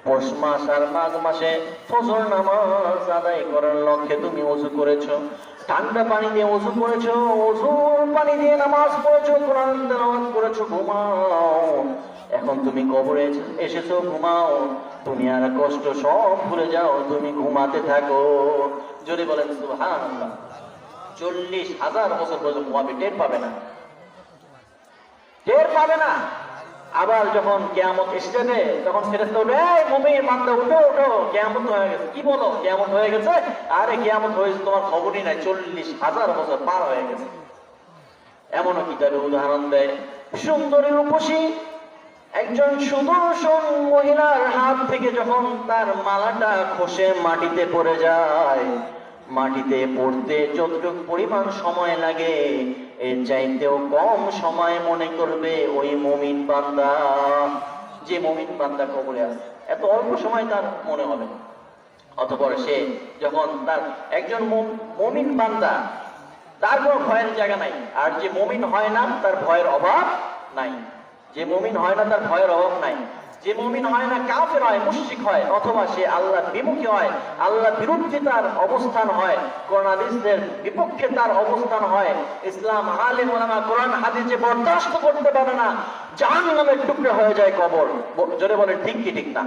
পৌষ মাস আর মাঘ মাসে ফজর নামাজ আদায় করার লক্ষ্যে তুমি ওযু করেছো, ঠান্ডা পানি দিয়ে ওযু করেছো, ওযুর পানি দিয়ে নামাজ পড়েছো, কোরআন তেলাওয়াত করেছো, ঘুমাও। এখন তুমি কবরে এসেছো, ঘুমাও। দুনিয়ার কষ্ট সব ভুলে যাও, তুমি ঘুমাতে থাকো। যদি বলেন সুবহানাল্লাহ। 40,000 বছর পর্যন্ত ঘুমাবে, টের পাবে না, টের পাবে না। আবার যখন কিয়ামত এসে যাবে, তখন ফেরেশতা বলবে, এই মুমিন বান্দা উঠো উঠো, কিয়ামত হয়ে গেছে। কি বলো কিয়ামত হয়ে গেছে? আরে কিয়ামত হয়েছে তোমার খবরই নাই, 40,000 বছর পার হয়ে গেছে। এমনও কিতাবে উদাহরণ দেয়, সুন্দরী রূপসী একজন সুদর্শন মহিলার হাত থেকে যখন তার মালাটা খসে মাটিতে পড়ে যায়, মাটিতে পড়তে যতটুকু পরিমাণ সময় লাগে এর চাইতেও কম সময় মনে করবে ওই মুমিন বান্দা। যে মুমিন বান্দা কবরে আছে, এত অল্প সময় তার মনে হবে। অতঃপর সে যখন তার একজন মুমিন বান্দা, তার কোনো ভয়ের জায়গা নাই। আর যে মুমিন হয় না তার ভয়ের অভাব নাই। যে মুমিন হয় না তার ভয়ের অভাব নাই। যে মুমিন হয় না কাফের হয়, মুশরিক হয়, অথবা সে আল্লাহর বিমুখী হয়, আল্লাহর বিরুদ্ধে তার অবস্থান হয়, কোরআন হাদিসের বিপক্ষে তার অবস্থান হয়, ইসলাম আলেম ওলামা কোরআন হাদিস যে বরদাস্ত করতে পারে না, জাহান্নামের টুকরো হয়ে যায় কবর। জোরে বলে ঠিক কি ঠিক না?